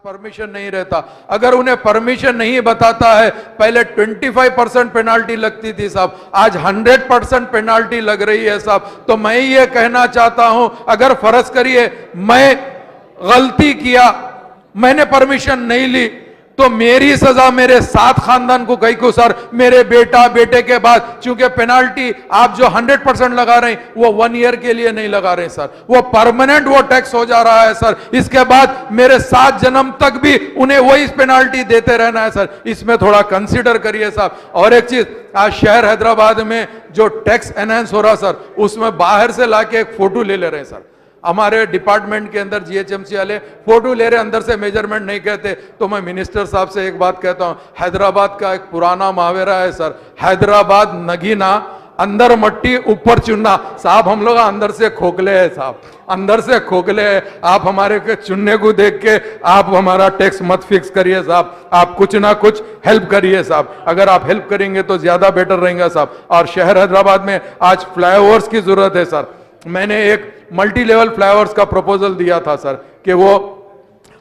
Permission नहीं रहता। अगर उन्हें परमिशन नहीं बताता है, पहले 25% पेनाल्टी लगती थी साहब, आज 100% पेनाल्टी लग रही है साहब। तो मैं ये कहना चाहता हूं, अगर फर्ज करिए मैं गलती किया, मैंने परमिशन नहीं ली, तो मेरी सजा मेरे साथ खानदान को कहीं को सर, मेरे बेटे के बाद, क्योंकि पेनाल्टी आप जो 100% लगा रहे हैं वो 1 ईयर के लिए नहीं लगा रहे सर, वो परमानेंट वो टैक्स हो जा रहा है सर। इसके बाद मेरे 7 जन्म तक भी उन्हें वही पेनाल्टी देते रहना है सर। इसमें थोड़ा कंसीडर करिए साहब। और एक चीज, आज शहर हैदराबाद में जो टैक्स एनहांस हो रहा सर, उसमें बाहर से लाके एक फोटो ले रहे हैं सर। हमारे डिपार्टमेंट के अंदर जीएचएमसी वाले फोटो ले रहे, अंदर से मेजरमेंट नहीं कहते। तो मैं मिनिस्टर साहब से एक बात कहता हूं, हैदराबाद का एक पुराना मुहावरा है सर, हैदराबाद नगीना अंदर मट्टी ऊपर चुनना। साहब हम लोग अंदर से खोखले हैं साहब, अंदर से खोखले हैं। आप हमारे के चुनने को देख के आप हमारा टैक्स मत फिक्स करिए साहब, आप कुछ ना कुछ हेल्प करिए साहब। अगर आप हेल्प करेंगे तो ज्यादा बेटर रहेगा साहब। और शहर हैदराबाद में आज फ्लाईओवर्स की जरूरत है सर। मैंने एक मल्टी लेवल फ्लाईओवर्स का प्रपोजल दिया था सर, कि वो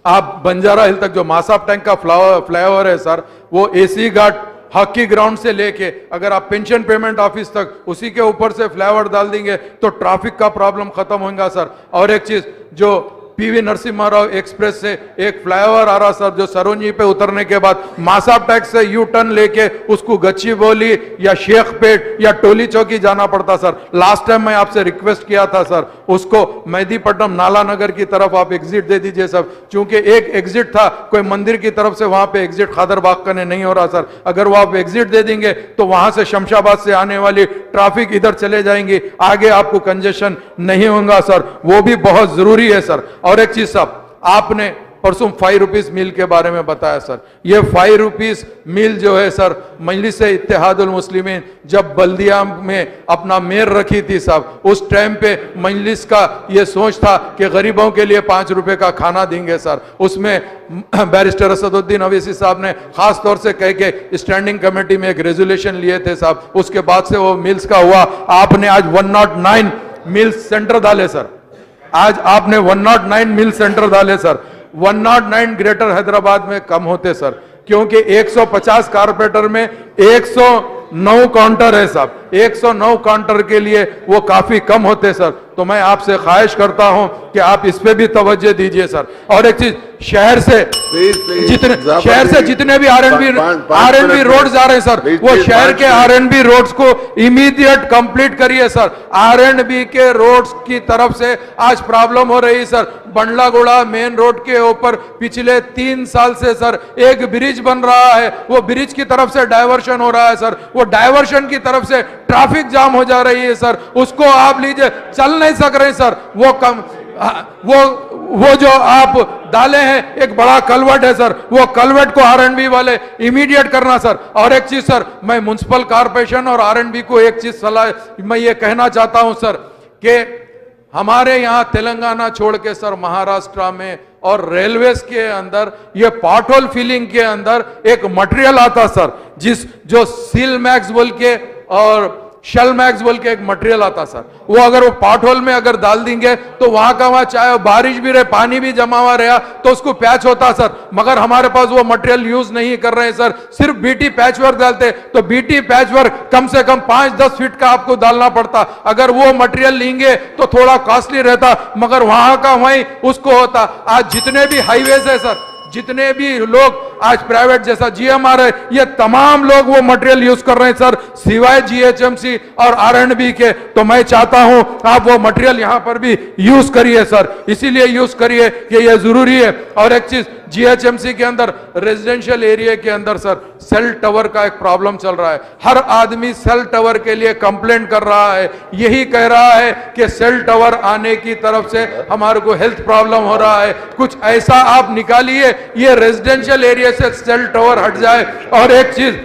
आप बंजारा हिल तक जो मासाब टैंक का फ्लाईओवर है सर, वो एसी घाट हॉकी ग्राउंड से लेके अगर आप पेंशन पेमेंट ऑफिस तक उसी के ऊपर से फ्लाईओवर डाल देंगे तो ट्रैफिक का प्रॉब्लम खत्म होगा सर। और एक चीज, जो पीवी नरसिम्हा राव एक्सप्रेस से एक फ्लाईओवर आ रहा सर, जो सरोंजी पे उतरने के बाद मासाब टैक्स से यू टर्न लेके उसको गच्चीबोली या शेखपेट या टोली चौकी जाना पड़ता सर। लास्ट टाइम मैं आपसे रिक्वेस्ट किया था सर, उसको मेहदीपट्टनम नाला नगर की तरफ आप एग्जिट दे दीजिए सर, क्योंकि एक एग्जिट था कोई मंदिर की तरफ से, वहां पे एग्जिट खादर बाग का नहीं हो रहा सर। अगर वो आप एग्जिट दे देंगे तो वहां से शमशाबाद से आने वाली ट्रैफिक इधर चले जाएंगी, आगे आपको कंजेशन नहीं होगा सर, वो भी बहुत जरूरी है सर। और एक चीज साहब, आपने परसों 5 रुपीज मील के बारे में बताया सर। ये 5 रुपीज मील जो है सर, मजलिस इत्तेहादुल मुस्लिमीन जब बल्दिया में अपना मेयर रखी थी साहब, उस टाइम पे मजलिस का ये सोच था कि गरीबों के लिए 5 रुपए का खाना देंगे सर। उसमें बैरिस्टर असदुद्दीन अवैसी साहब ने खास तौर से कह के स्टैंडिंग कमेटी में एक रेजोल्यूशन लिए थे साहब। उसके बाद से वो मिल्स का हुआ। आपने आज 109 मिल्स सेंटर डाले सर, आज आपने 109 मिल सेंटर डाले सर। 109 ग्रेटर हैदराबाद में कम होते सर, क्योंकि 150 कारपोरेटर में 109 काउंटर है साहब। 109 काउंटर के लिए वो काफी कम होते सर। तो मैं आपसे ख्वाहिश करता हूं कि आप इस पे भी तवज्जो दीजिए सर। और एक चीज, शहर से जितने भी आरएनबी रोड जा रहे हैं सर, वो शहर के आरएनबी रोड्स को इमीडिएट कंप्लीट करिए सर। आरएनबी के रोड्स की तरफ से आज प्रॉब्लम हो रही है सर। बंडलागुड़ा मेन रोड के ऊपर पिछले 3 साल से सर एक ब्रिज बन रहा है, वो ब्रिज की तरफ से डायवर्शन हो रहा है सर। वो डायवर्शन की तरफ से ट्रैफिक जाम हो जा रही है सर, उसको आप लीजिए, चल नहीं सक रहे सर। वो जो आप डाले हैं एक बड़ा कलवर्ट है सर, वो कलवर्ट को आरएनबी वाले इमीडिएट करना सर। और एक चीज सर, मैं म्युनिसिपल कॉर्पोरेशन और आरएनबी को एक चीज सलाह मैं ये कहना चाहता हूं सर, कि हमारे यहाँ तेलंगाना छोड़ के सर महाराष्ट्र में और रेलवेज के अंदर ये पॉटहोल फिलिंग के अंदर एक मटेरियल आता सर, जो सील मैक्स बोल के और शेल मैक्स बोल के एक मटेरियल आता सर। वो अगर वो पॉटहोल में अगर डाल देंगे तो वहां का वहां चाहे बारिश भी रहे, पानी भी जमा हुआ रहा तो उसको पैच होता सर। मगर हमारे पास वो मटेरियल यूज नहीं कर रहे हैं सर, सिर्फ बीटी पैच वर्क डालते। तो बीटी पैच वर्क कम से कम 5-10 फीट का आपको डालना पड़ता। अगर वो मटेरियल लेंगे तो थोड़ा कॉस्टली रहता, मगर वहां का वहीं उसको होता। आज जितने भी हाईवेज है सर, जितने भी लोग आज प्राइवेट जैसा जीएमआर है, ये तमाम लोग वो मटेरियल यूज कर रहे हैं सर, सिवाय जीएचएमसी और आरएनबी के। तो मैं चाहता हूं आप वो मटेरियल यहां पर भी यूज करिए सर, इसीलिए यूज करिए कि ये जरूरी है। और एक चीज, जीएचएमसी के अंदर रेजिडेंशियल एरिया के अंदर सर सेल टावर का एक प्रॉब्लम चल रहा है। हर आदमी सेल टावर के लिए कंप्लेंट कर रहा है, यही कह रहा है कि सेल टावर आने की तरफ से हमारे को हेल्थ प्रॉब्लम हो रहा है। कुछ ऐसा आप निकालिए, ये रेजिडेंशियल एरिया से सेल टावर हट जाए। और एक चीज,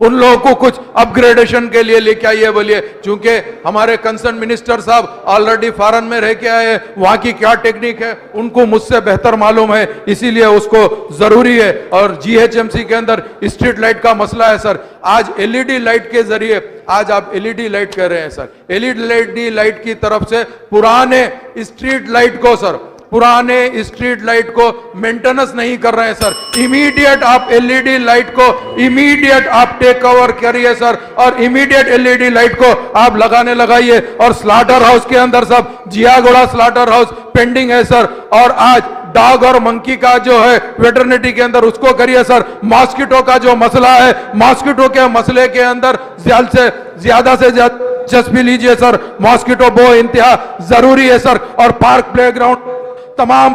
उन लोगों को कुछ अपग्रेडेशन के लिए लेके आइए बोलिए, क्योंकि हमारे कंसर्न मिनिस्टर साहब ऑलरेडी फॉरेन में रह के आए, वहां की क्या टेक्निक है उनको मुझसे बेहतर मालूम है, इसीलिए उसको जरूरी है। और जीएचएमसी के अंदर स्ट्रीट लाइट का मसला है सर। आज एलईडी लाइट के जरिए, आज आप एलईडी लाइट कर रहे हैं सर, एलईडी लाइट की तरफ से पुराने स्ट्रीट लाइट को सर पुराने स्ट्रीट लाइट को मेंटेनेंस नहीं कर रहे हैं सर। इमीडिएट आप एलईडी लाइट को इमीडिएट आप टेक ओवर करिए सर, और इमीडिएट एलईडी लाइट को आप लगाइए। और स्लाटर हाउस के अंदर सब जियागोड़ा स्लाटर हाउस पेंडिंग है सर, और आज डॉग और मंकी का जो है वेटरनिटी के अंदर उसको करिए सर। मॉस्किटो का जो मसला है, मॉस्किटो के मसले के अंदर ज्यादा से ज्यादा दिलचस्पी लीजिए सर। मॉस्किटो बहुत इंतहा जरूरी है सर। और पार्क प्लेग्राउंड तमाम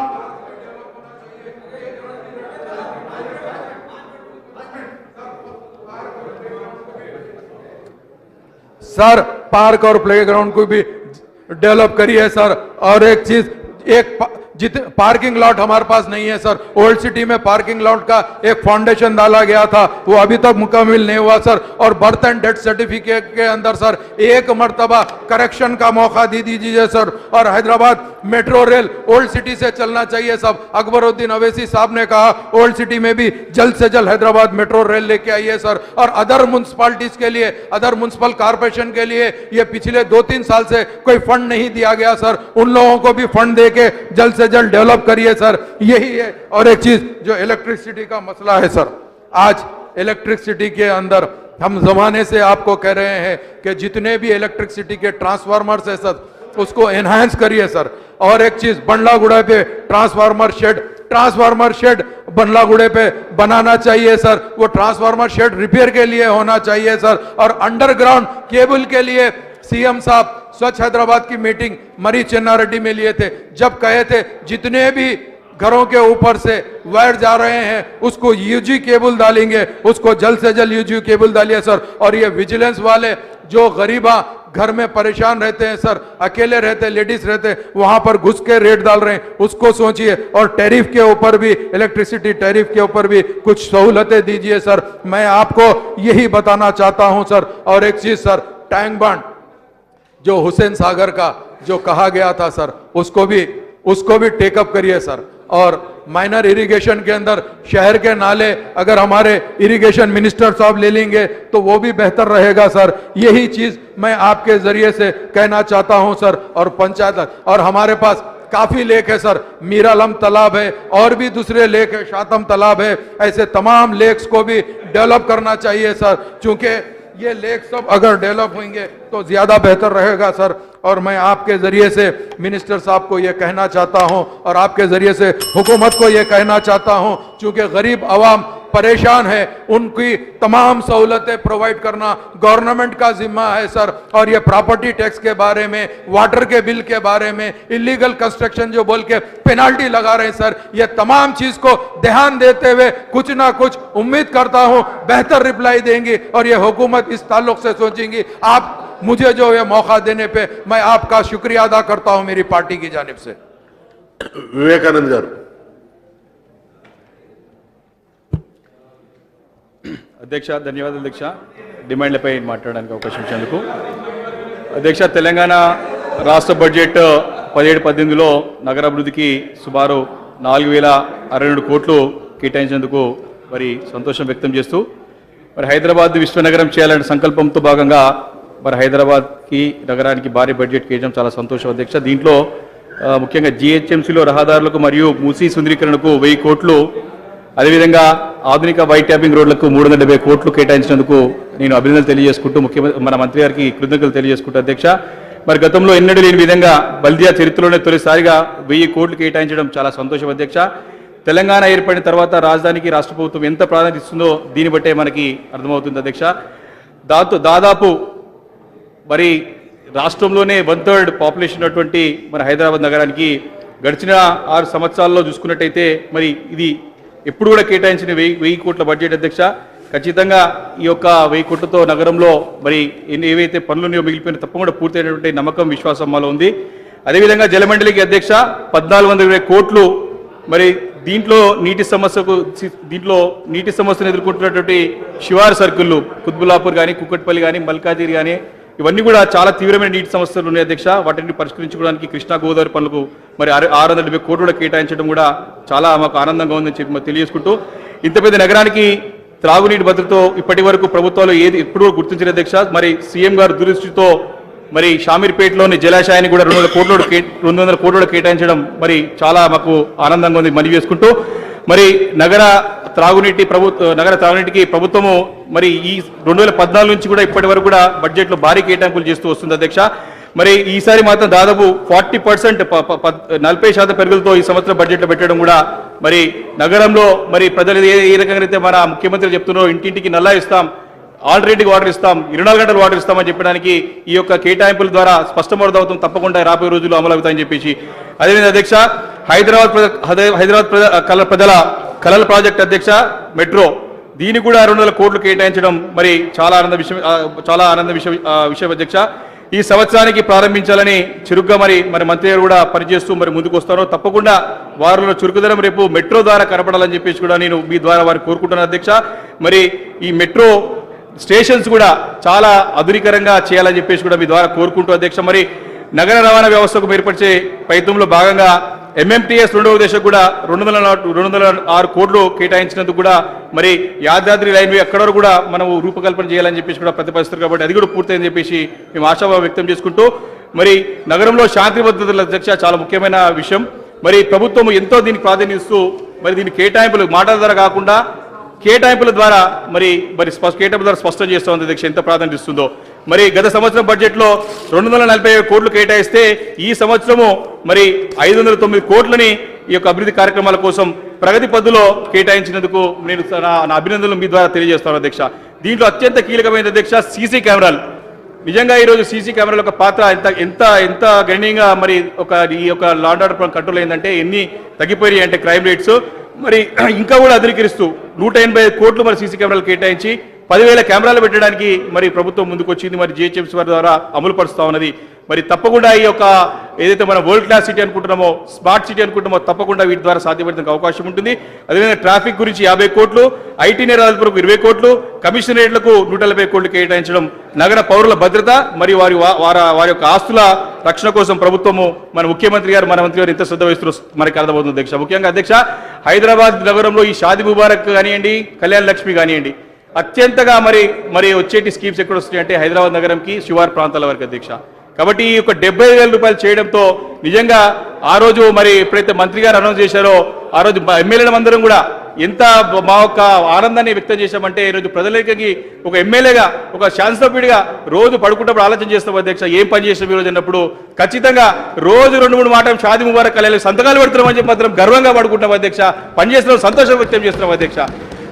सर, पार्क और प्लेग्राउंड को भी डेवलप करिए सर। और एक चीज, पार्किंग लॉट हमारे पास नहीं है सर। ओल्ड सिटी में पार्किंग लॉट का एक फाउंडेशन डाला गया था, वो अभी तक मुकम्मल नहीं हुआ सर। और बर्थ एंड डेथ सर्टिफिकेट के अंदर सर एक मर्तबा करेक्शन का मौका दे दीजिए सर। और Hyderabad metro rail old city से चलना चाहिए सब। अकबरुद्दीन अवैसी साहब ने कहा ओल्ड सिटी में भी जल्द से जल्द हैदराबाद मेट्रो रेल लेके आइए सर। और अदर म्युनिसिपालिटीज के लिए, अदर म्युनिसिपल कॉर्पोरेशन के लिए ये पिछले 2-3 साल से कोई फंड नहीं दिया गया सर। उन लोगों को भी फंड देके जल्द से जल्द डेवलप करिए सर, यही है। और एक चीज जो इलेक्ट्रिसिटी का मसला है सर, आज इलेक्ट्रिसिटी के अंदर हम जमाने से आपको कह रहे हैं कि जितने भी इलेक्ट्रिसिटी के ट्रांसफार्मर्स है सर उसको एनहांस करिए सर। और एक चीज, बंडलागुड़ा पे ट्रांसफार्मर शेड बंडलागुड़े पे बनाना चाहिए सर। वो ट्रांसफार्मर शेड रिपेयर के लिए होना चाहिए सर। और अंडरग्राउंड केबल के लिए सीएम साहब स्वच्छ हैदराबाद की मीटिंग मरी चेन्नारेड्डी में लिए थे, जब कहे थे जितने भी घरों के ऊपर से वायर जा रहे हैं उसको यूजी केबल डालेंगे, उसको जल्द से जल्द यूजी केबल डालिए सर। और ये विजिलेंस वाले जो गरीबा घर में परेशान रहते हैं सर, अकेले रहते, लेडीज रहते, वहां पर घुस के रेट डाल रहे हैं, उसको सोचिए। और टैरिफ के ऊपर भी, इलेक्ट्रिसिटी टैरिफ के ऊपर भी कुछ सहूलतें दीजिए सर। मैं आपको यही बताना चाहता हूं सर। और एक चीज सर, टैंक बांड जो हुसैन सागर का जो कहा गया था सर, उसको भी टेकअप करिए सर। और माइनर इरिगेशन के अंदर शहर के नाले अगर हमारे इरिगेशन मिनिस्टर साहब ले लेंगे तो वो भी बेहतर रहेगा सर। यही चीज मैं आपके जरिए से कहना चाहता हूं सर। और पंचायत, और हमारे पास काफी लेक है सर, मीरालम तालाब है और भी दूसरे लेक है, शातम तालाब है। ऐसे तमाम लेक्स को भी डेवलप करना चाहिए सर, क्योंकि ये लेक सब अगर डेवलप होंगे तो ज्यादा बेहतर रहेगा सर। और मैं आपके जरिए से मिनिस्टर साहब को ये कहना चाहता हूं और आपके जरिए से हुकूमत को ये कहना चाहता हूं, क्योंकि गरीब आवाम परेशान है, उनकी तमाम सहूलतें प्रोवाइड करना गवर्नमेंट का जिम्मा है सर। और ये प्रॉपर्टी टैक्स के बारे में, वाटर के बिल के बारे में, इलीगल कंस्ट्रक्शन जो बोल के पेनाल्टी लगा रहे हैं सर, ये तमाम चीज को ध्यान देते हुए कुछ ना कुछ उम्मीद करता हूं बेहतर रिप्लाई देंगी और ये हुकूमत इस ताल्लुक से सोचेंगी। आप मुझे जो ये मौका देने पे मैं आपका शुक्रिया अदा करता हूं मेरी पार्टी की जानिब से। विवेकानंद गारू। అధ్యక్ష ధన్యవాదాలు అధ్యక్ష. డిమాండ్లపై మాట్లాడడానికి అవకాశం ఇచ్చినందుకు. అధ్యక్ష, తెలంగాణ రాష్ట్ర బడ్జెట్ 17-18లో నగరాభివృద్ధికి సుమారు 4062 కోట్లు కేటాయించేందుకు మరి సంతోషం వ్యక్తం చేస్తూ మరి హైదరాబాద్ విశ్వనగరం చేయాలనే సంకల్పంతో భాగంగా మరి హైదరాబాద్కి నగరానికి భారీ బడ్జెట్ కేటాయించడం చాలా సంతోషం అధ్యక్ష. దీంట్లో ముఖ్యంగా జిహెచ్ఎంసీలో రహదారులకు మరియు మూసీ సుందరీకరణకు 1000 కోట్లు, అదేవిధంగా ఆధునిక వైట్ ట్యాపింగ్ రోడ్లకు 370 కోట్లు కేటాయించినందుకు నేను అభినందనలు తెలియజేసుకుంటూ ముఖ్యమంత్రి మన మంత్రి గారికి కృతజ్ఞతలు తెలియజేసుకుంటూ అధ్యక్ష. మరి గతంలో ఎన్నడూ లేని విధంగా బల్దియా చరిత్రలోనే తొలిసారిగా 1000 కోట్లు కేటాయించడం చాలా సంతోషం అధ్యక్ష. తెలంగాణ ఏర్పడిన తర్వాత రాజధానికి రాష్ట్ర ప్రభుత్వం ఎంత ప్రాధాన్యత ఇస్తుందో దీన్ని బట్టే మనకి అర్థమవుతుంది అధ్యక్ష. దాదాపు మరి రాష్ట్రంలోనే 1/3 పాపులేషన్ ఉన్నటువంటి మన హైదరాబాద్ నగరానికి గడిచిన 6 సంవత్సరాల్లో చూసుకున్నట్టయితే మరి ఇది ఎప్పుడు కూడా కేటాయించిన 1000 కోట్ల బడ్జెట్ అధ్యక్ష. ఖచ్చితంగా ఈ యొక్క 1000 కోట్లతో నగరంలో మరి ఏవైతే పనులు మిగిలిపోయినా తప్పకుండా పూర్తయినటువంటి నమ్మకం, విశ్వాసం మాలో ఉంది. అదేవిధంగా జలమండలికి అధ్యక్ష 1420 కోట్లు, మరి దీంట్లో నీటి సమస్యను ఎదుర్కొంటున్నటువంటి శివారు సర్కిళ్ళు కుత్బుల్లాపూర్ కానీ, కుక్కట్పల్లి కానీ, మల్కాజిగిరి కానీ ఇవన్నీ కూడా చాలా తీవ్రమైన నీటి సమస్యలు ఉన్నాయి అధ్యక్ష. వాటిని పరిష్కరించుకోవడానికి కృష్ణా గోదావరి పనులకు మరి 670 కోట్లు కేటాయించడం కూడా చాలా మాకు ఆనందంగా ఉందని చెప్పి తెలియజేసుకుంటూ, ఇంత పెద్ద నగరానికి త్రాగునీటి భద్రతతో ఇప్పటి వరకు ప్రభుత్వాలు ఎప్పుడు గుర్తించిన అధ్యక్ష. మరి సీఎం గారు దూరదృష్టితో మరి షామీర్పేటలోని జలాశయాన్ని కూడా 200 కోట్లు కేటాయించడం మరి చాలా మాకు ఆనందంగా ఉంది మనవి చేసుకుంటూ, మరి నగర త్రాగునీటికి ప్రభుత్వము మరి ఈ 2014 నుంచి కూడా ఇప్పటి వరకు కూడా బడ్జెట్లో భారీ కేటాయింపులు చేస్తూ వస్తుంది అధ్యక్ష. మరి ఈసారి మాత్రం దాదాపు 40% 40% పెరుగులతో ఈ సంవత్సరం బడ్జెట్లో పెట్టడం కూడా మరి నగరంలో మరి ప్రజలు ఏ రకంగా అయితే మన ముఖ్యమంత్రి చెప్తున్నారో ఇంటింటికి నల్లా ఇస్తాం, ఆల్రెడీ వాటర్ ఇస్తాం, 24 గంటలు వాటర్ ఇస్తామని చెప్పడానికి ఈ యొక్క కేటాయింపుల ద్వారా స్పష్టమవుతాం, తప్పకుండా రాబోయే రోజుల్లో అమలు అవుతాయని చెప్పేసి. అదేవిధంగా అధ్యక్ష, హైదరాబాద్ ప్రజల కలల ప్రాజెక్ట్ అధ్యక్ష మెట్రో, దీనికి కూడా 200 కోట్లు కేటాయించడం మరి చాలా ఆనంద విషయం అధ్యక్ష. ఈ సంవత్సరానికి ప్రారంభించాలని చురుగ్గా మరి మంత్రి గారు కూడా పనిచేస్తూ మరి ముందుకు వస్తారో, తప్పకుండా వారిలో చురుకుదనం రేపు మెట్రో ద్వారా కనపడాలని చెప్పేసి కూడా నేను మీ ద్వారా వారిని కోరుకుంటున్నాను అధ్యక్ష. మరి ఈ మెట్రో స్టేషన్స్ కూడా చాలా ఆధునికరంగా చేయాలని చెప్పేసి కూడా మీ ద్వారా కోరుకుంటూ అధ్యక్ష. మరి నగర రవాణా వ్యవస్థకు ఏర్పరిచే ప్రయత్నంలో భాగంగా MMTS 2వ దశకు కూడా 206 కోట్లు కేటాయించినందుకు కూడా మరి యాదాద్రి రైల్వే అక్కడ కూడా మనం రూపకల్పన చేయాలని చెప్పేసి కూడా ప్రతిపాదిస్తారు కాబట్టి అది కూడా పూర్తయిందని చెప్పేసి మేము ఆశాభావం వ్యక్తం చేసుకుంటూ, మరి నగరంలో శాంతి భద్రతల అధ్యక్ష చాలా ముఖ్యమైన విషయం. మరి ప్రభుత్వం ఎంతో దీనికి ప్రాధాన్యత ఇస్తూ మరి దీని కేటాయింపులు మాటల ద్వారా కాకుండా కేటాయింపుల ద్వారా కేటాయింపుల ద్వారా స్పష్టం చేస్తూ ఉంది అధ్యక్ష ఎంత ప్రాధాన్యత ఇస్తుందో. మరి గత సంవత్సరం బడ్జెట్లో 247 కోట్లు కేటాయిస్తే ఈ సంవత్సరము మరి 509 కోట్లని ఈ యొక్క అభివృద్ధి కార్యక్రమాల కోసం ప్రగతి పద్ధతిలో కేటాయించినందుకు నేను నా అభినందనలు మీ ద్వారా తెలియజేస్తాను అధ్యక్ష. దీంట్లో అత్యంత కీలకమైన అధ్యక్ష సీసీ కెమెరాలు. నిజంగా ఈరోజు సీసీ కెమెరాల యొక్క పాత్ర ఎంత గణనీయంగా మరి ఈ యొక్క లా అండ్ ఆర్డర్ కంట్రోల్ అయిందంటే ఎన్ని తగ్గిపోయాయి అంటే క్రైమ్ రేట్స్. మరి ఇంకా కూడా అధికరిస్తూ 185 కోట్లు మరి సీసీ కెమెరాలు కేటాయించి 10,000 కెమెరాలు పెట్టడానికి మరి ప్రభుత్వం ముందుకు వచ్చింది. మరి జిహెచ్ఎంసీ వారి ద్వారా అమలు పరుస్తా ఉన్నది. మరి తప్పకుండా ఈ యొక్క ఏదైతే మనం వరల్డ్ క్లాస్ సిటీ అనుకుంటున్నామో, స్మార్ట్ సిటీ అనుకుంటున్నామో, తప్పకుండా వీటి ద్వారా సాధ్యపడడానికి అవకాశం ఉంటుంది. అదేవిధంగా ట్రాఫిక్ గురించి 50 కోట్లు, ఐటీ నేరాలకు 20 కోట్లు, కమిషనరేట్లకు 140 కోట్లు కేటాయించడం, నగర పౌరుల భద్రత మరియు వారి యొక్క ఆస్తుల రక్షణ కోసం ప్రభుత్వము మన ముఖ్యమంత్రి గారు మన మంత్రి గారు ఎంత శ్రద్ధ వహిస్తున్నారు మనకి అర్థమవుతుంది అధ్యక్ష. ముఖ్యంగా అధ్యక్ష, హైదరాబాద్ నగరంలో ఈ షాదీ ముబారక్ కానివ్వండి, కళ్యాణ లక్ష్మి కానివ్వండి, అత్యంతగా మరి వచ్చేటి స్కీమ్స్ ఎక్కడ వస్తున్నాయంటే హైదరాబాద్ నగరంకి శివారు ప్రాంతాల వరకు అధ్యక్ష. కాబట్టి ఈ యొక్క 75,000 రూపాయలు చేయడంతో నిజంగా ఆ రోజు మరి ఎప్పుడైతే మంత్రి గారు అనౌన్స్ చేశారో ఆ రోజు ఎమ్మెల్యేల అందరం కూడా ఎంత మా యొక్క ఆనందాన్ని వ్యక్తం చేశామంటే, ఈరోజు ప్రజలకి ఒక ఎమ్మెల్యేగా ఒక శాసనసభ్యుడిగా రోజు పడుకుంటప్పుడు ఆలోచన చేస్తాం అధ్యక్ష, ఏం పని చేస్తాం ఈరోజు అన్నప్పుడు ఖచ్చితంగా రోజు 2-3 మాటలు షాదీ ముబారక్ కళ్యాణ సంతకాలు పెడుతున్నామని చెప్పి మాత్రం గర్వంగా పడుకుంటాం అధ్యక్ష. పనిచేస్తున్నాం, సంతోషం వ్యక్తం చేస్తున్నాం అధ్యక్ష.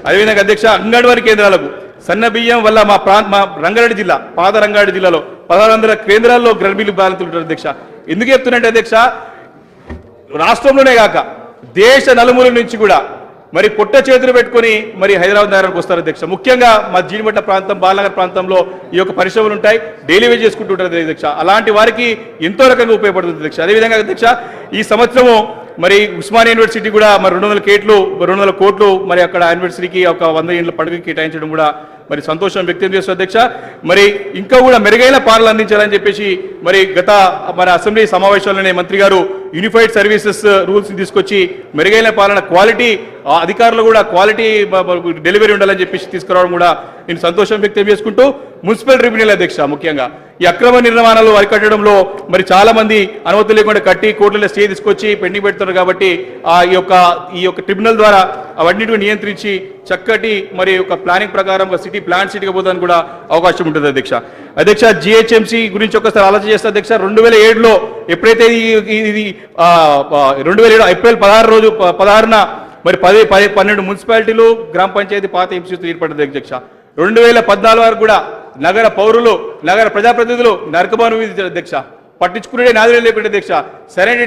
అదేవిధంగా అధ్యక్ష, అంగన్వాడీ కేంద్రాలకు సన్న బియ్యం వల్ల మా రంగారెడ్డి జిల్లా పాత రంగారెడ్డి జిల్లాలో 1600 కేంద్రాల్లో గర్భిణీలు బాధితులు ఉంటారు అధ్యక్ష. ఎందుకు చెప్తున్నట్టే అధ్యక్ష, రాష్ట్రంలోనే కాక దేశ నలుమూల నుంచి కూడా మరి పొట్ట చేతులు పెట్టుకొని మరి హైదరాబాద్ నగరానికి వస్తారు అధ్యక్ష. ముఖ్యంగా మా జీడిమట్ట ప్రాంతం, బాలనగర్ ప్రాంతంలో ఈ యొక్క పరిశ్రమలు ఉంటాయి, డైలీ వేజ్ చేసుకుంటుంటారు అధ్యక్ష. అలాంటి వారికి ఎంతో రకంగా ఉపయోగపడుతుంది అధ్యక్ష. అదేవిధంగా అధ్యక్ష, ఈ సంవత్సరము మరి ఉస్మానియా యూనివర్సిటీ కూడా మరి 200 కోట్లు మరి అక్కడ యూనివర్సిటీకి ఒక 100 ఏళ్ళ పండుగ కేటాయించడం కూడా మరి సంతోషం వ్యక్తం చేస్తుంది అధ్యక్ష. మరి ఇంకా కూడా మెరుగైన పాలన అందించాలని చెప్పేసి మరి మన అసెంబ్లీ సమావేశాల్లోనే మంత్రి గారు యూనిఫైడ్ సర్వీసెస్ రూల్స్ తీసుకొచ్చి మెరుగైన పాలన, క్వాలిటీ అధికారులు కూడా క్వాలిటీ డెలివరీ ఉండాలని చెప్పేసి తీసుకురావడం కూడా నేను సంతోషం వ్యక్తం చేసుకుంటూ, మున్సిపల్ ట్రిబ్యునల్ అధ్యక్ష ముఖ్యంగా ఈ అక్రమ నిర్మాణాలు అరికట్టడంలో మరి చాలా మంది అనుమతి లేకుండా కట్టి కోర్టులో స్టే తీసుకొచ్చి పెండింగ్ పెడుతున్నారు. కాబట్టి ఈ యొక్క ట్రిబ్యునల్ ద్వారా అవన్నిటిని నియంత్రించి చక్కటి మరి ఒక ప్లానింగ్ ప్రకారం సిటీ ప్లాన్ సిటీగా పోతానికి కూడా అవకాశం ఉంటుంది అధ్యక్ష. జిహెచ్ఎంసీ గురించి ఒకసారి ఆలోచన చేస్తే అధ్యక్ష, 2007లో ఎప్పుడైతే ఇది 2007 ఏప్రిల్ 16న మరి 12 మున్సిపాలిటీలు గ్రామ పంచాయతీ పాత ఎంసీతో ఏర్పడింది అధ్యక్ష. 2014 వరకు కూడా నగర పౌరులు, నగర ప్రజాప్రతినిధులు నరకబాను అధ్యక్ష, పట్టించుకునే నాదులే లేకుండా అధ్యక్ష, సరైన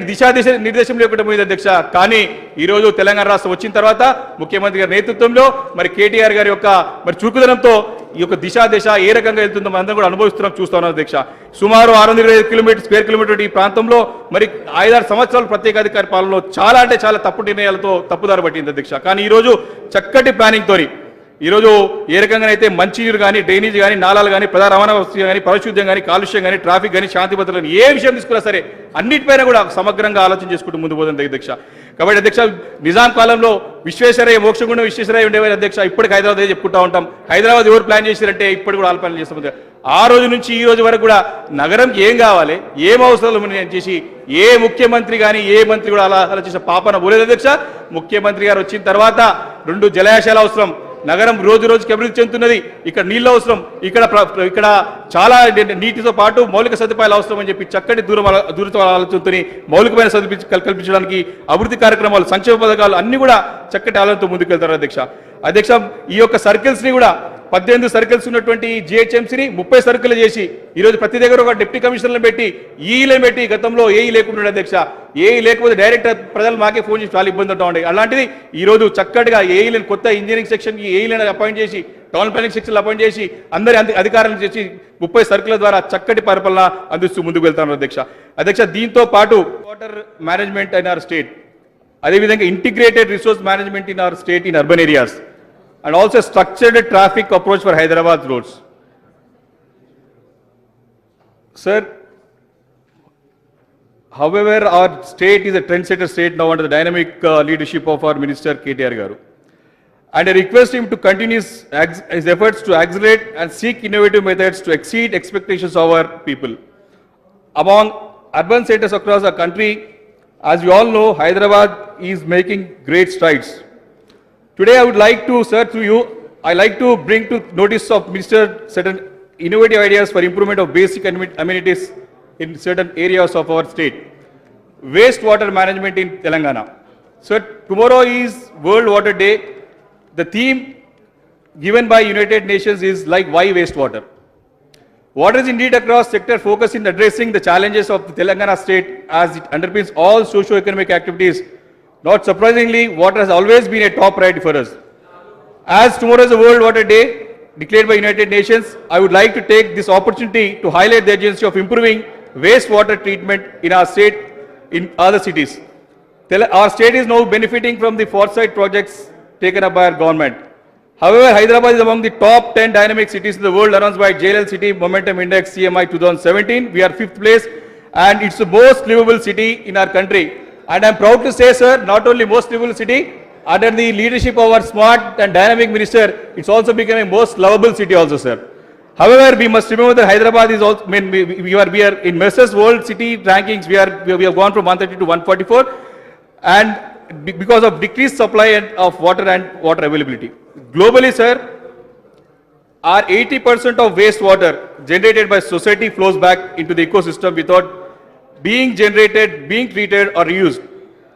నిర్దేశం లేకుండా పోయింది అధ్యక్ష. కానీ ఈరోజు తెలంగాణ రాష్ట్రం వచ్చిన తర్వాత ముఖ్యమంత్రి గారి నేతృత్వంలో మరి కేటీఆర్ గారి యొక్క మరి చురుకుదనంతో ఈ యొక్క దిశ ఏ రకంగా వెళ్తుందో మనందరం కూడా అనుభవిస్తున్నాం, చూస్తున్నాం అధ్యక్ష. సుమారు 625 స్క్వేర్ కిలోమీటర్ ఈ ప్రాంతంలో మరి 5-6 సంవత్సరాలు ప్రత్యేకాధికారి పాలనలో చాలా అంటే చాలా తప్పు నిర్ణయాలతో తప్పుదారి పట్టింది అధ్యక్ష. కానీ ఈరోజు చక్కటి ప్లానింగ్ తోని ఈరోజు ఏ రకంగానైతే మంచినీరు కానీ, డ్రైనేజ్ కానీ, నాలాలు కానీ, ప్రధాన రవాణా వ్యవస్థ కానీ, పరిశుద్ధ్యం కానీ, కాలుష్యం కానీ, ట్రాఫిక్ కానీ, శాంతి భద్రతలు కానీ ఏ విషయం తీసుకున్నా సరే అన్నిటిపైన కూడా సమగ్రంగా ఆలోచన చేసుకుంటూ ముందు పోతుంది అధ్యక్ష. కాబట్టి అధ్యక్ష, నిజాం కాలంలో విశ్వేశ్వరయ్య, మోక్షగుండం విశ్వేశ్వరయ్య ఉండేవారు అధ్యక్ష. ఇప్పటికి హైదరాబాద్ చెప్పుకుంటా ఉంటాం. హైదరాబాద్ ఎవరు ప్లాన్ చేశారంటే ఇప్పటికి కూడా ఆల్ ప్లాన్ చేస్తాం. ఆ రోజు నుంచి ఈ రోజు వరకు కూడా నగరంకి ఏం కావాలి, ఏం అవసరాలు ఉన్నాయని చేసి ఏ ముఖ్యమంత్రి కానీ ఏ మంత్రి కూడా అలా ఆలోచించిన పాపన పోలేదు అధ్యక్ష. ముఖ్యమంత్రి గారు వచ్చిన తర్వాత 2 జలాశయాలు అవసరం, నగరం రోజు రోజుకి అభివృద్ధి చెందుతున్నది, ఇక్కడ నీళ్ళు అవసరం, ఇక్కడ చాలా నీటితో పాటు మౌలిక సదుపాయాలు అవసరం అని చెప్పి చక్కటి దూరతో ఆలోచనతో మౌలికమైన కల్పించడానికి అభివృద్ధి కార్యక్రమాలు, సంక్షేమ పథకాలు అన్ని కూడా చక్కటి ఆలోచనతో ముందుకెళ్తారు అధ్యక్ష. అధ్యక్ష, ఈ యొక్క సర్కిల్స్ ని కూడా 18 సర్కిల్స్ ఉన్నటువంటి జిహెచ్ఎంసీని 30 సర్కిల్ చేసి ఈరోజు ప్రతి దగ్గర ఒక డిప్యూటీ కమిషనర్లను పెట్టి ఈఈలను పెట్టి, గతంలో ఏఈ లేకుండా అధ్యక్ష, ఏఈ లేకపోతే డైరెక్ట్ ప్రజలు మాకే ఫోన్ చేసి చాలా ఇబ్బంది ఉంటా ఉండే. అలాంటిది ఈ రోజు చక్కటిగా ఏఈలను కొత్త ఇంజనీరింగ్ సెక్షన్ కి ఏఈలను అపాయింట్ చేసి, టౌన్ ప్లానింగ్ సెక్షన్ అపాయింట్ చేసి అందరి అధికారులను చేసి 30 సర్కిల్ ద్వారా చక్కటి పరిపాలన అందిస్తూ ముందుకు వెళ్తాను అధ్యక్ష. అధ్యక్ష, దీంతో పాటు water management in our state, అదేవిధంగా integrated resource management in our state in urban areas, and also structured traffic approach for Hyderabad roads. Sir, however, our state is a trendsetter state now under the dynamic leadership of our Minister KTR Garu. And I request him to continue his efforts to accelerate and seek innovative methods to exceed expectations of our people. Among urban centers across the country, as we all know, Hyderabad is making great strides. Today, I would like to, sir, through you, I like to bring to notice of Minister certain innovative ideas for improvement of basic amenities in certain areas of our state. Wastewater management in Telangana. Sir, tomorrow is World Water Day. The theme given by United Nations is like why wastewater. Water is indeed across sector focus in addressing the challenges of the Telangana state as it underpins all socio-economic activities. Not surprisingly, water has always been a top priority for us. As tomorrow is the World Water Day declared by United Nations, I would like to take this opportunity to highlight the urgency of improving wastewater treatment in our state, in other cities. Our state is now benefiting from the foresight projects taken up by our government. However, Hyderabad is among the top 10 dynamic cities in the world announced by JLL City Momentum Index CMI 2017. We are 5th place and it's the most livable city in our country. And I am proud to say, sir, not only most livable city, under the leadership of our smart and dynamic minister, it's also becoming most lovable city also, sir. However, we must remember that Hyderabad is also, I mean, we are in Messrs World City rankings, we have gone from 130 to 144, and because of decreased supply of water and water availability. Globally, sir, our 80% of wastewater generated by society flows back into the ecosystem without being generated, being treated or reused.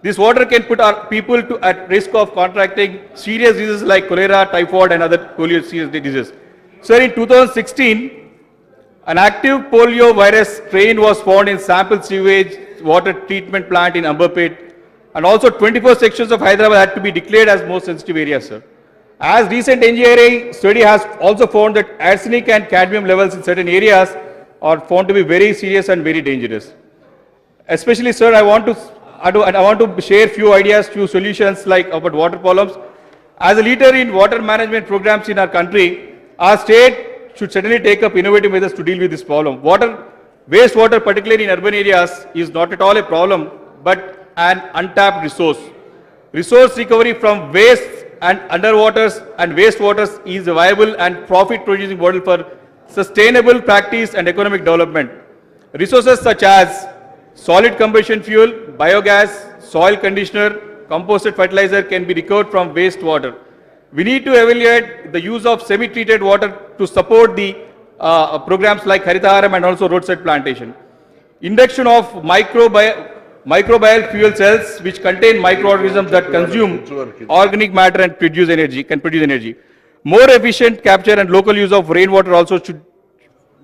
This water can put our people at risk of contracting serious diseases like cholera, typhoid and other polio serious diseases. Sir, in 2016, an active polio virus strain was found in sample sewage water treatment plant in Amberpet, and also 24 sections of Hyderabad had to be declared as most sensitive areas, sir. As recent NGRA study has also found that arsenic and cadmium levels in certain areas are found to be very serious and very dangerous. Especially, sir, I want to share few ideas, few solutions like about water problems. As a leader in water management programs in our country, our state should certainly take up innovative methods to deal with this problem. Wastewater, particularly in urban areas, is not at all a problem, but an untapped resource. Resource recovery from waste and underwaters and wastewaters is a viable and profit-producing model for sustainable practice and economic development. Resources such as solid combustion fuel, biogas, soil conditioner, composted fertilizer can be recovered from wastewater. We need to evaluate the use of semi-treated water to support the programs like Haritaharam and also roadside plantation. Induction of microbial fuel cells which contain microorganisms that consume organic matter and can produce energy. More efficient capture and local use of rainwater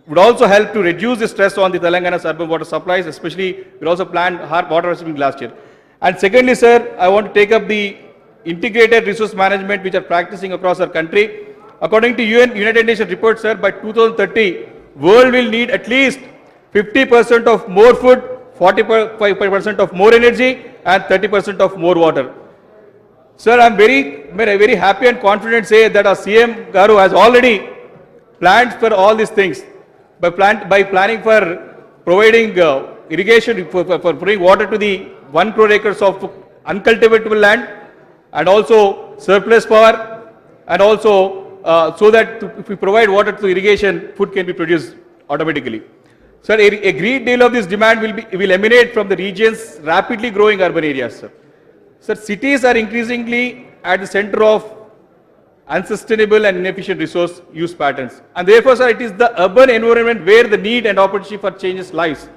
would also help to reduce the stress on the Telangana's urban water supplies, especially we also planned hard water harvesting last year. And secondly, sir, I want to take up the integrated resource management which are practicing across our country. According to United Nations report, sir, by 2030, world will need at least 50% of more food, 45% of more energy and 30% of more water. Sir, I'm very happy and confident say that our CM Garu has already planned for all these things. By planning for providing irrigation, for bringing water to the 1 crore acres of uncultivatable land and also surplus power and also so that if we provide water to irrigation, food can be produced automatically. Sir, a great deal of this demand will emanate from the region's rapidly growing urban areas, sir. Sir, cities are increasingly at the center of unsustainable and inefficient resource use patterns. And therefore, sir, it is the urban environment where the need and opportunity for changes lies.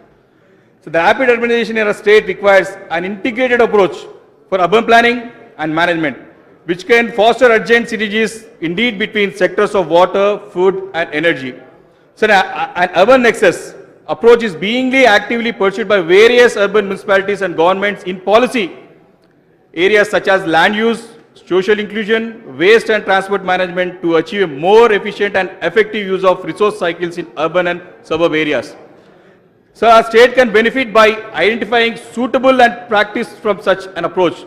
So the rapid urbanization in our state requires an integrated approach for urban planning and management, which can foster urgent synergies indeed between sectors of water, food and energy. So an urban nexus approach is being actively pursued by various urban municipalities and governments in policy areas such as land use, social inclusion, waste and transport management to achieve a more efficient and effective use of resource cycles in urban and suburb areas. So our state can benefit by identifying suitable and practice from such an approach.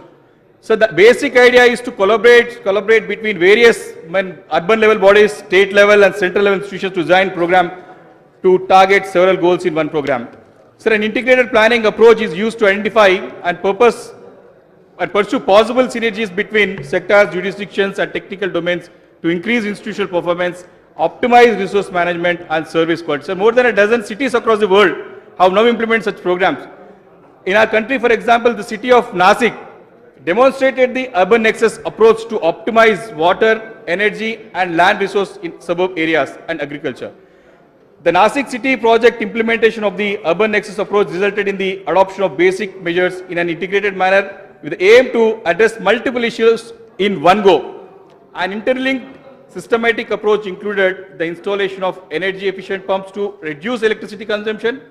So the basic idea is to collaborate between various urban level bodies, state level and central level institutions to design program to target several goals in one program. So an integrated planning approach is used to identify and pursue possible synergies between sectors, jurisdictions and technical domains to increase institutional performance, optimize resource management and service quality. So more than a dozen cities across the world have now implemented such programs. In our country, for example, the city of Nasik demonstrated the urban nexus approach to optimize water, energy and land resource in suburb areas and agriculture. The Nasik city project implementation of the urban nexus approach resulted in the adoption of basic measures in an integrated manner with the aim to address multiple issues in one go. An interlinked systematic approach included the installation of energy efficient pumps to reduce electricity consumption,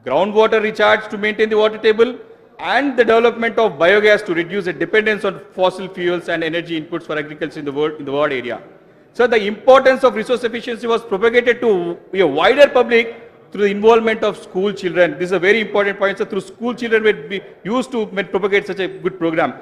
groundwater recharge to maintain the water table, and the development of biogas to reduce the dependence on fossil fuels and energy inputs for agriculture in the ward area. So the importance of resource efficiency was propagated to a wider public through the involvement of school children. This is a very important point. So through school children will be used to propagate such a good program.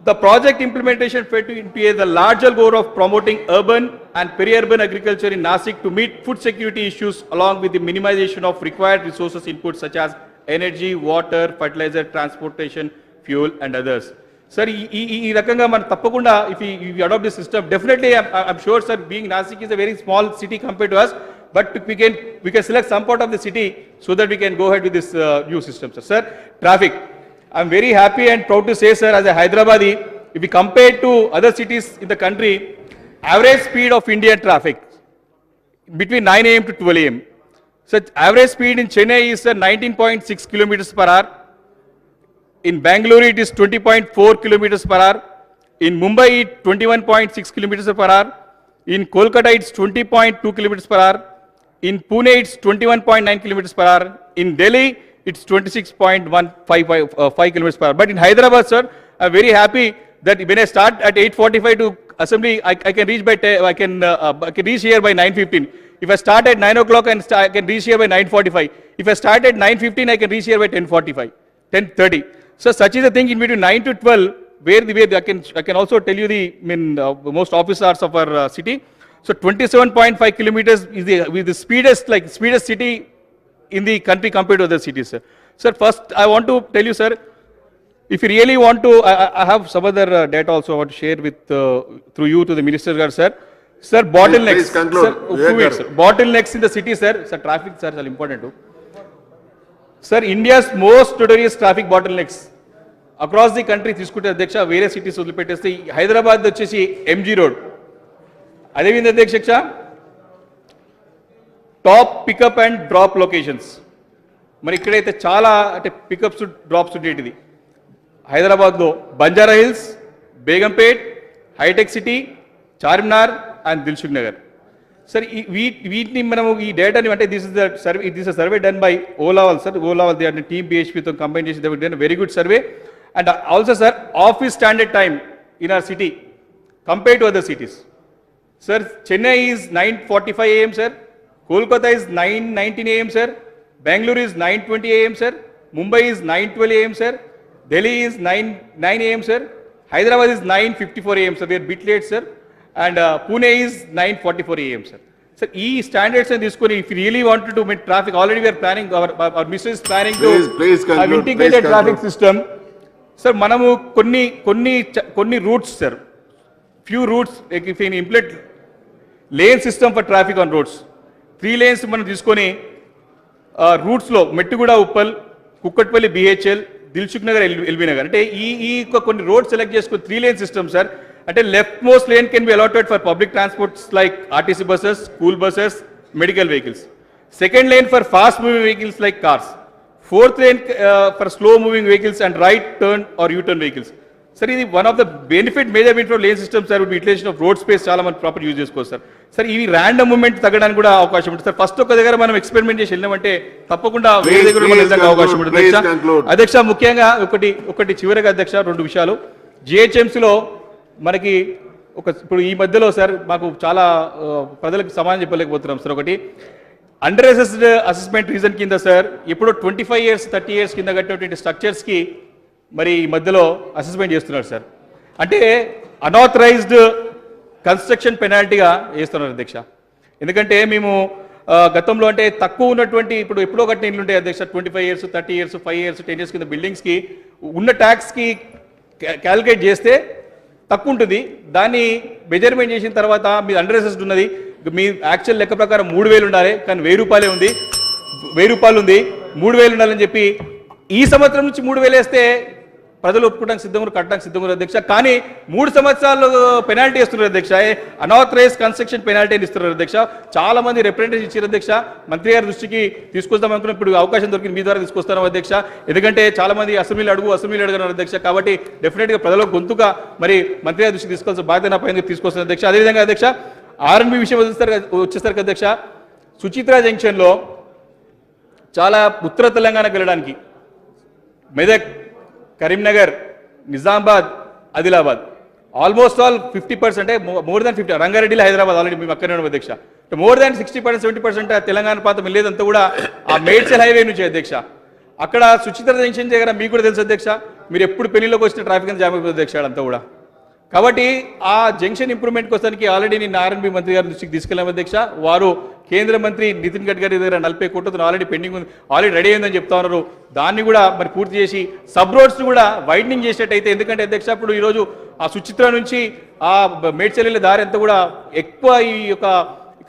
The project implementation fed into the larger goal of promoting urban and peri-urban agriculture in Nasik to meet food security issues along with the minimization of required resources inputs such as energy, water, fertilizer, transportation, fuel and others. Sir, ఈ రకంగా మనం తప్పకుండా if we adopt this system, definitely I'm sure, sir, being Nasik is a very small city compared to us, but we can select some part of the city so that we can go ahead with this new system, sir. Sir, traffic. I'm very happy and proud to say, sir, as a Hyderabadi, if we compare to other cities in the country, average speed of Indian traffic between 9 a.m. to 12 a.m. So average speed in Chennai is 19.6 kilometers per hour. In Bangalore, it is 20.4 kilometers per hour. In Mumbai, 21.6 kilometers per hour. In Kolkata, it's 20.2 kilometers per hour. In Pune, it's 21.9 kilometers per hour. In Delhi, it's 26.155 kilometers per hour. But in Hyderabad, sir, I'm very happy that when I start at 8:45 to assembly, I can reach by I can reach here by 9:15. If I start at 9 o'clock, I can reach here by 9:45. If I start at 9:15, I can reach here by 10:45, 10:30. So such is the thing in between 9 to 12, where I can also tell you the most office hours of our city. So 27.5 kilometers is the speedest city in the country compared to other cities, sir. Sir, first I want to tell you, sir, if you really want to, I have some other data also I want to share with through you to the minister, sir. Sir, bottlenecks. Please conclude. Sir, sir, bottlenecks in the city, sir. Sir, traffic, sir, is important too. Sir, India's most notorious traffic bottlenecks across the country తీసుకుంటే అధ్యక్ష వేరే cities వదిలిపెట్టేస్తే Hyderabad వచ్చేసి MG road, అదేవిధంగా అధ్యక్ష top pickup and drop locations. మరి ఇక్కడైతే చాలా అంటే పికప్స్ డ్రాప్స్ ఉండేటిది. హైదరాబాద్లో Banjara Hills, Begumpet, Hitech City, Charminar and Dilsukhnagar. Sir వీటిని మనము ఈ డేటాని అంటే this is survey done by ఓలావాల్, సార్. ఓలావాల్ దే టీమ్ బిహెచ్పితో కంబైన్ చేసి they very good survey. And also sir office standard time in our city compare to other cities. Sir, Chennai is 9:45 a.m., sir. Kolkata is 9:19 a.m., sir. Bangalore is 9:20 a.m., sir. Mumbai is 9:12 a.m., sir. Delhi is 9 a.m., sir. Hyderabad is 9:54 a.m., sir. We are a bit late, sir. And Pune is 9:44 a.m., sir. Sir, these standards and this, if you really wanted to make traffic, already we are planning, our minister is planning to have integrated traffic system. Sir, manamu కొన్ని routes, sir. Few routes, like if you implement lane system for traffic on roads. 3 lanes మనం తీసుకొని రూట్స్లో Mettuguda Uppal, Kukatpally BHEL, Dilsukhnagar LB Nagar అంటే ఈ కొన్ని road select చేసుకుని 3 lane system sir. అంటే left most lane can be allotted for public transports like RTC buses, school buses, medical vehicles. Second lane for fast moving vehicles like cars. Fourth lane for slow moving vehicles and right turn or U turn vehicles. Sir ఇది one of the major benefit of lane system sir. Utilization of road space చాలా మంది proper use చేసుకోవచ్చు sir. Sir ఇవి random movement తగ్గడానికి కూడా అవకాశం ఉంటుంది sir. First ఒక దగ్గర మనం ఎక్స్పెరిమెంట్ చేసి వెళ్ళామంటే తప్పకుండా వేరే దగ్గర మన వెళ్ళడానికి అవకాశం ఉంటుంది అధ్యక్ష. ముఖ్యంగా ఒకటి చివరిగా అధ్యక్ష 2 విషయాలు. జిహెచ్ఎంసీలో మనకి ఇప్పుడు ఈ మధ్యలో సార్ మాకు చాలా ప్రజలకు సమాధానం చెప్పలేకపోతున్నాం సార్. ఒకటి అండర్ అసెస్మెంట్ రీజన్ కింద సార్ ఎప్పుడో 25 years 30 years కింద కట్టినటువంటి స్ట్రక్చర్స్కి మరి ఈ మధ్యలో అసెస్మెంట్ చేస్తున్నారు సార్. అంటే అన్ఆథరైజ్డ్ కన్స్ట్రక్షన్ పెనాల్టీగా వేస్తున్నారు అధ్యక్ష. ఎందుకంటే మేము గతంలో అంటే తక్కువ ఉన్నటువంటి ఇప్పుడు ఎప్పుడో కట్టిన ఇల్లు ఉంటాయి అధ్యక్ష, 25 years 30 years 5 years 10 years కింద బిల్డింగ్స్కి ఉన్న ట్యాక్స్కి క్యాలిక్యులేట్ చేస్తే తక్కువ ఉంటుంది. దాన్ని మెజర్మెంట్ చేసిన తర్వాత మీ అండర్ అసెస్డ్ ఉన్నది, మీ యాక్చువల్ లెక్క ప్రకారం 3000 ఉండాలి, కానీ 1000 రూపాయలే ఉంది, 1000 రూపాయలు ఉంది, 3000 ఉండాలని చెప్పి ఈ సంవత్సరం నుంచి 3000 వేస్తే ప్రజలు ఒప్పుకోవడానికి సిద్ధంగా కట్టడానికి సిద్ధంగా అధ్యక్ష. కానీ 3 సంవత్సరాలు పెనాల్టీ ఇస్తున్నారు అధ్యక్ష. అన్ఆథరైజ్ కన్స్ట్రక్షన్ పెనాల్టీ ఇస్తున్నారు అధ్యక్ష. చాలా మంది రిప్రజెంటేషన్ ఇచ్చారు అధ్యక్ష. మంత్రి గారి దృష్టికి తీసుకొస్తాం అనుకున్నాం, ఇప్పుడు అవకాశం దొరికింది మీ ద్వారా తీసుకొస్తాను అధ్యక్ష. ఎందుకంటే చాలా మంది అసెంబ్లీలు అడుగుతున్నారు అధ్యక్ష. కాబట్టి డెఫినెట్గా ప్రజలకు గొంతుగా మరి మంత్రి గారి దృష్టికి తీసుకోవాల్సిన బాధ్యత నా పైన తీసుకొస్తాను అధ్యక్ష. అదేవిధంగా అధ్యక్ష ఆర్ఎన్బి విషయం వచ్చేసరికి అధ్యక్ష, సుచిత్ర జంక్షన్లో చాలా ఉత్తర తెలంగాణకు వెళ్ళడానికి మెదక్, కరీంనగర్, నిజామాబాద్, ఆదిలాబాద్ ఆల్మోస్ట్ ఆల్ 50% అంటే మోర్ దాన్ 50, రంగారెడ్డిలో హైదరాబాద్ ఆల్రెడీ మేము అక్కడే ఉన్నాం అధ్యక్ష. మోర్ దాన్ 60% 70% తెలంగాణ ప్రాంతం వెళ్ళేదంతా కూడా ఆ మేడ్చల్ హైవే నుంచి అధ్యక్ష. అక్కడ సుచిత్ర జంక్షన్ దగ్గర మీకు కూడా తెలుసు అధ్యక్ష, మీరు ఎప్పుడు పెళ్లిలోకి వచ్చిన ట్రాఫిక్ అని జామ్ అయిపోతుంది అధ్యక్ష అంతా కూడా. కాబట్టి ఆ జంక్షన్ ఇంప్రూవ్మెంట్ కోసానికి ఆల్రెడీ నేను ఆర్ఎన్బి మంత్రి గారి దృష్టికి తీసుకెళ్ళాము అధ్యక్ష. వారు కేంద్ర మంత్రి నితిన్ గడ్కరీ దగ్గర 40 కోట్లతో ఆల్రెడీ పెండింగ్ ఉంది, ఆల్రెడీ రెడీ అయిందని చెప్తా ఉన్నారు. దాన్ని కూడా మరి పూర్తి చేసి సబ్ రోడ్స్ కూడా వైడనింగ్ చేసేటైతే, ఎందుకంటే అధ్యక్ష ఇప్పుడు ఈరోజు ఆ సుచిత్ర నుంచి ఆ మేడ్చల్ దారి అంతా కూడా ఎక్కువ ఈ యొక్క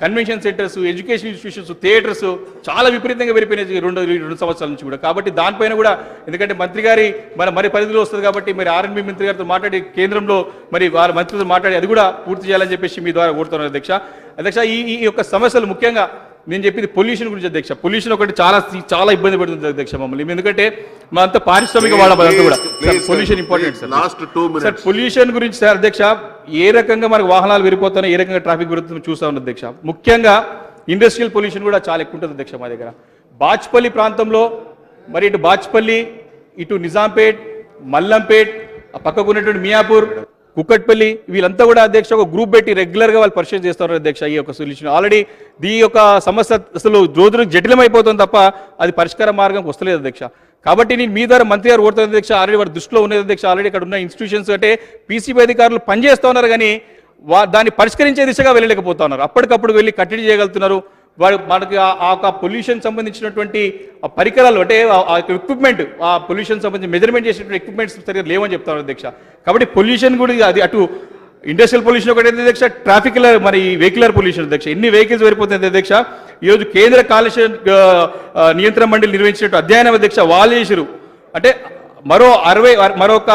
convention centres, education institutions, theatres చాలా విపరీతంగా పెరిగిపోయినాయి 2 సంవత్సరాల నుంచి కూడా. కాబట్టి దానిపైన కూడా ఎందుకంటే మంత్రి గారి మరి పరిధిలో వస్తుంది కాబట్టి మరి ఆర్ఎన్బి మంత్రి గారితో మాట్లాడి కేంద్రంలో మరి వారి మంత్రులతో మాట్లాడి అది కూడా పూర్తి చేయాలని చెప్పేసి మీ ద్వారా కోరుతున్నారు అధ్యక్ష. ఈ యొక్క సమస్యలు ముఖ్యంగా నేను చెప్పింది పొల్యూషన్ గురించి అధ్యక్ష. పొల్యూషన్ ఒకటి చాలా ఇబ్బంది పడుతుంది అధ్యక్ష మమ్మల్ని, ఎందుకంటే మా అంతా పారిశ్రామిక వాళ్ళంతా కూడా పొల్యూషన్ ఇంపార్టెంట్ సార్. పొల్యూషన్ గురించి సార్ అధ్యక్ష ఏ రకంగా మనకు వాహనాలు పెరిగిపోతున్నాయి, ఏ రకంగా ట్రాఫిక్ పెరుగుతుందో చూస్తా ఉంది అధ్యక్ష. ముఖ్యంగా ఇండస్ట్రియల్ పొల్యూషన్ కూడా చాలా ఎక్కువ ఉంటుంది అధ్యక్ష మా దగ్గర. బాచ్పల్లి ప్రాంతంలో మరి ఇటు బాచ్పల్లి, ఇటు నిజాంపేట్, మల్లంపేట్, ఆ పక్కకు ఉన్నటువంటి మియాపూర్, కుక్కట్పల్లి వీళ్ళంతా కూడా అధ్యక్ష ఒక గ్రూప్ పెట్టి రెగ్యులర్గా వాళ్ళు పరిశీలన చేస్తున్నారు అధ్యక్ష. ఈ యొక్క సొల్యూషన్ ఆల్రెడీ ఈ యొక్క సమస్య అసలు రోజు జటిలమైపోతుంది తప్ప అది పరిష్కార మార్గం వస్తలేదు అధ్యక్ష. కాబట్టి నేను మీ ద్వారా మంత్రి గారు కోరుతున్న అధ్యక్ష, ఆల్రెడీ వారి దృష్టిలో ఉన్నది అధ్యక్ష. ఆల్రెడీ ఇక్కడ ఉన్న ఇన్స్టిట్యూషన్స్ అంటే పీసీబీ అధికారులు పనిచేస్తూ ఉన్నారు, కానీ దాన్ని పరిష్కరించే దిశగా వెళ్ళలేకపోతా ఉన్నారు. అప్పటికప్పుడు వెళ్ళి కట్టడి చేయగలుగుతున్నారు. మనకి ఆ పొల్యూషన్ సంబంధించినటువంటి పరికరాలు అంటే ఆ ఎక్విప్మెంట్, ఆ పొల్యూషన్ సంబంధించి మెజర్మెంట్ చేసేటువంటి ఎక్విప్మెంట్స్ సరిగ్గా లేవని చెప్తారు అధ్యక్ష. కాబట్టి పొల్యూషన్ కూడా అది అటు ఇండస్ట్రియల్ పొల్యూషన్ ఒకటి అధ్యక్ష, ట్రాఫిక్ మరి వెహికులర్ పొల్యూషన్ అధ్యక్ష. ఎన్ని వెహికల్స్ సరిపోతుంది అధ్యక్ష. ఈరోజు కేంద్ర కాలుష్య నియంత్రణ మండలి నిర్వహించినట్టు అధ్యయనం అధ్యక్ష వాళ్ళు చేశారు. అంటే మరొక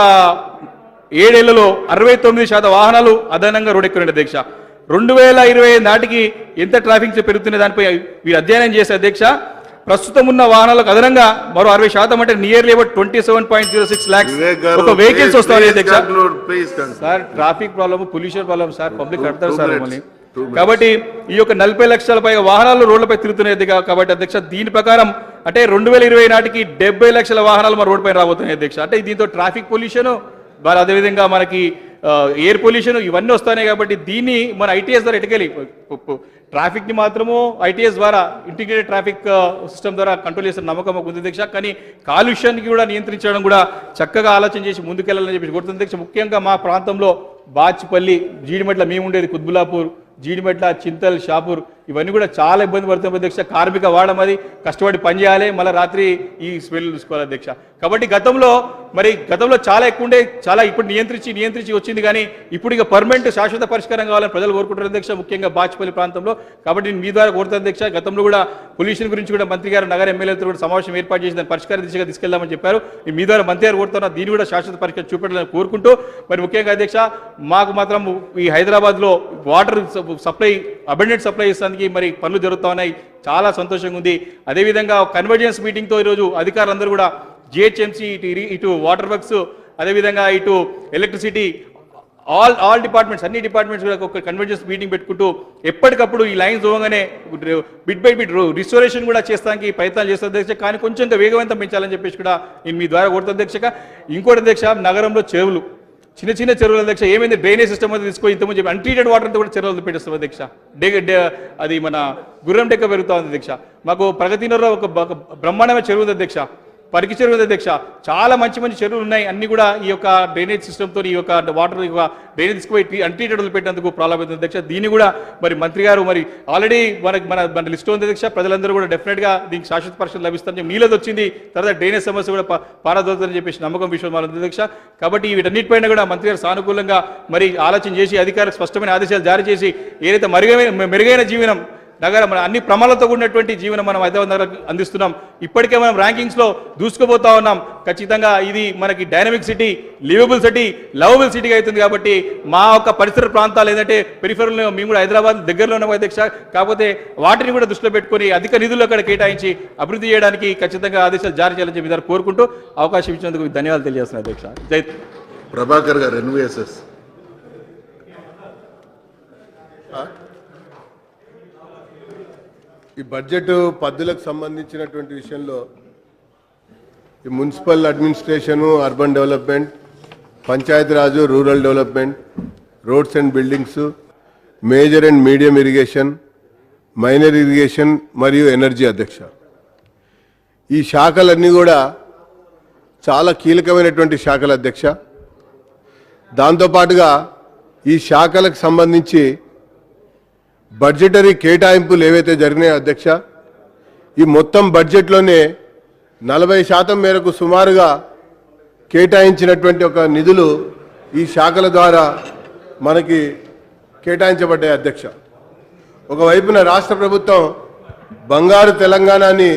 7 ఏళ్లలో 69% వాహనాలు అదనంగా రోడ్డెక్కున్నాయి అధ్యక్ష. 2020 నాటికి ఎంత ట్రాఫిక్ పెరుగుతున్న దానిపై వీరు అధ్యయనం చేసే అధ్యక్ష. ప్రస్తుతం ఉన్న వాహనాలకు అదనంగా మరో 60% అంటే నియర్లీ అబౌట్ 27.06 lakhs ఒక వెహికల్స్ వస్తాయి అధ్యక్ష. Sir traffic problem, pollution problem sir, public అడతారు సార్ మమ్మల్ని. కాబట్టి ఈ యొక్క 40 లక్షల పైగా వాహనాలు రోడ్లపై తిరుగుతున్నాయి కాబట్టి అధ్యక్ష దీని ప్రకారం అంటే 2020 నాటికి 70 లక్షల వాహనాలు మన రోడ్డుపై రాబోతున్నాయి అధ్యక్ష. అంటే దీంతో ట్రాఫిక్ పొల్యూషన్ మరి అదేవిధంగా మనకి ఎయిర్ పొల్యూషన్ ఇవన్నీ వస్తున్నాయి. కాబట్టి దీన్ని మన ఐటీఎస్ ద్వారా ఎటుకెళ్ళి ట్రాఫిక్ని మాత్రము ఐటీఎస్ ద్వారా ఇంటిగ్రేటెడ్ ట్రాఫిక్ సిస్టమ్ ద్వారా కంట్రోల్ చేసిన నమ్మకం ఉంది అధ్యక్ష. కానీ కాలుష్యానికి కూడా నియంత్రించడం కూడా చక్కగా ఆలోచన చేసి ముందుకెళ్ళాలని చెప్పి కోరుతుంది అధ్యక్ష. ముఖ్యంగా మా ప్రాంతంలో బాచ్పల్లి, జీడిమెట్ల మేము ఉండేది కుత్బుల్లాపూర్, జీడిమెట్ల, చింతల్, షాపూర్ ఇవన్నీ కూడా చాలా ఇబ్బంది పడుతున్నాం అధ్యక్ష. కార్మిక వాడడం అది కష్టపడి పనిచేయాలి, మళ్ళీ రాత్రి ఈ స్మెల్ చూసుకోవాలి అధ్యక్ష. కాబట్టి గతంలో చాలా ఎక్కువ ఉండే, చాలా ఇప్పుడు నియంత్రించి వచ్చింది, కానీ ఇప్పుడు ఇక పర్మనెంట్ శాశ్వత పరిష్కారం కావాలని ప్రజలు కోరుకుంటారు అధ్యక్ష, ముఖ్యంగా బాచ్పల్లి ప్రాంతంలో. కాబట్టి మీ ద్వారా కోరుతాను అధ్యక్ష. గతంలో కూడా పొల్యూషన్ గురించి కూడా మంత్రి గారు నగర ఎమ్మెల్యేలతో కూడా సమావేశం ఏర్పాటు చేసి దాన్ని పరిష్కార దిశగా తీసుకెళ్దామని చెప్పారు. మీ ద్వారా మంత్రి గారు కోరుతున్నా దీన్ని కూడా శాశ్వత పరిష్కారం చూపెట్టాలని కోరుకుంటూ, మరి ముఖ్యంగా అధ్యక్ష మాకు మాత్రం ఈ హైదరాబాద్లో వాటర్ సప్లై అబెండెంట్ సప్లై ఇస్తానికి మరి పనులు జరుగుతూ ఉన్నాయి, చాలా సంతోషంగా ఉంది. అదేవిధంగా కన్వర్జెన్స్ మీటింగ్తో ఈరోజు అధికారులందరూ కూడా జిహెచ్ఎంసీ, ఇటు వాటర్ వర్క్స్, అదేవిధంగా ఇటు ఎలక్ట్రిసిటీ, ఆల్ డిపార్ట్మెంట్స్, అన్ని డిపార్ట్మెంట్స్ కూడా ఒక కన్వర్జెన్స్ మీటింగ్ పెట్టుకుంటూ ఎప్పటికప్పుడు ఈ లైన్స్ పోగానే బిట్ బై బిట్ రిస్టోరేషన్ కూడా చేస్తానికి ప్రయత్నాలు చేస్తారు అధ్యక్ష. కానీ కొంచెం వేగవంతం పెంచాలని చెప్పేసి కూడా నేను మీ ద్వారా కోరుతాను అధ్యక్ష. ఇంకోటి అధ్యక్ష, నగరంలో చెరువులు, చిన్న చెరువుల అధ్యక్ష ఏమైంది, డ్రైనేజ్ సిస్టమ్ అది తీసుకొని ఇంతకుముందు చెప్పి అన్ట్రీటెడ్ వాటర్ అంతా కూడా చెరువులు పెట్టేస్తాం అధ్యక్ష. అది మన గుర్రం డెక్క పెరుగుతా ఉంది అధ్యక్ష. మాకు ప్రగతినగర్లో ఒక బ్రహ్మాండమైన చెరువు ఉంది అధ్యక్ష, పరికి చెరువు ఉంది అధ్యక్ష. చాలా మంచి చెరువులు ఉన్నాయి, అన్ని కూడా ఈ యొక్క డ్రైనేజ్ సిస్టమ్తో ఈ యొక్క వాటర్ డ్రైనేజ్ తీసుకుపోయి అన్ట్రీటెడ్ పెట్టేందుకు ప్రారంభమవుతుంది అధ్యక్ష. దీన్ని కూడా మరి మంత్రి గారు మరి ఆల్రెడీ మన లిస్ట్ ఉంది అధ్యక్ష. ప్రజలందరూ కూడా డెఫినెట్గా దీనికి శాశ్వత పరిష్కారం లభిస్తుందని, నీళ్ళది వచ్చింది, తర్వాత డ్రైనేజ్ సమస్య కూడా పారదోలుతుందని చెప్పేసి నమ్మకం విషయం ఉంది అధ్యక్ష. కాబట్టి వీటన్నిటిపైన కూడా మంత్రి గారు సానుకూలంగా మరి ఆలోచన చేసి అధికారులకు స్పష్టమైన ఆదేశాలు జారీ చేసి ఏదైతే మెరుగైన జీవనం మన అన్ని ప్రమాణాలతో కూడినటువంటి జీవనం మనం హైదరాబాద్ నగరం అందిస్తున్నాం. ఇప్పటికే మనం ర్యాంకింగ్స్లో దూసుకుపోతా ఉన్నాం. ఖచ్చితంగా ఇది మనకి dynamic city, liveable city, lovable సిటీగా అవుతుంది. కాబట్టి మా యొక్క పరిసర ప్రాంతాలు ఏంటంటే పెరిఫెరల్, మేము కూడా హైదరాబాద్ దగ్గరలో ఉన్నాం అధ్యక్ష. కాకపోతే వాటిని కూడా దృష్టిలో పెట్టుకొని అధిక నిధులు అక్కడ కేటాయించి అభివృద్ధి చేయడానికి ఖచ్చితంగా ఆదేశాలు జారీ చేయాలని చెప్పి దాన్ని కోరుకుంటూ అవకాశం ఇచ్చినందుకు ధన్యవాదాలు తెలియజేస్తున్నాను అధ్యక్ష. జై ప్రభాకర్ గారు, ఎన్విఎస్ఎస్. ఈ బడ్జెట్ పద్ధతులకు సంబంధించినటువంటి విషయంలో ఈ municipal administration, urban development, Panchayati Raj, rural development, roads and buildings, major and medium irrigation, minor irrigation మరియు ఎనర్జీ అధ్యక్ష. ఈ శాఖలన్నీ కూడా చాలా కీలకమైనటువంటి శాఖల అధ్యక్ష. దాంతోపాటుగా ఈ శాఖలకు సంబంధించి బడ్జెటరీ కేటాయింపులు ఏవైతే జరిగినాయో అధ్యక్ష, ఈ మొత్తం బడ్జెట్లోనే 40% మేరకు సుమారుగా కేటాయించినటువంటి ఒక నిధులు ఈ శాఖల ద్వారా మనకి కేటాయించబడ్డాయి అధ్యక్ష. ఒకవైపున రాష్ట్ర ప్రభుత్వం బంగారు తెలంగాణని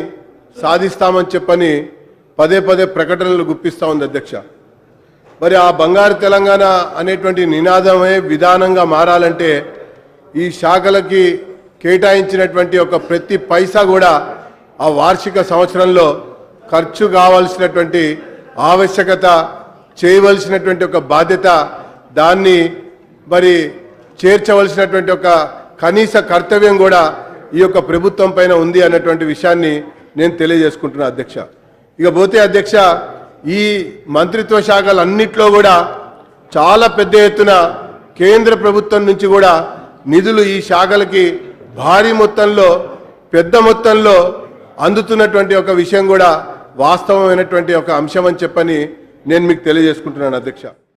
సాధిస్తామని చెప్పని పదే ప్రకటనలు గుప్పిస్తూ ఉంది అధ్యక్ష. మరి ఆ బంగారు తెలంగాణ అనేటువంటి నినాదమే విధానంగా మారాలంటే ఈ శాఖలకి కేటాయించినటువంటి ఒక ప్రతి పైసా కూడా ఆ వార్షిక సంవత్సరంలో ఖర్చు కావాల్సినటువంటి ఆవశ్యకత, చేయవలసినటువంటి ఒక బాధ్యత, దాన్ని మరి చేర్చవలసినటువంటి ఒక కనీస కర్తవ్యం కూడా ఈ యొక్క ప్రభుత్వం పైన ఉంది అన్నటువంటి విషయాన్ని నేను తెలియజేసుకుంటున్నా అధ్యక్ష. ఇక పోతే అధ్యక్ష, ఈ మంత్రిత్వ శాఖలన్నిట్లో కూడా చాలా పెద్ద ఎత్తున కేంద్ర ప్రభుత్వం నుంచి కూడా నిధులు ఈ శాఖలకి భారీ మొత్తంలో, పెద్ద మొత్తంలో అందుతున్నటువంటి ఒక విషయం కూడా వాస్తవమైనటువంటి ఒక అంశం అని చెప్పని నేను మీకు తెలియజేసుకుంటున్నాను అధ్యక్ష.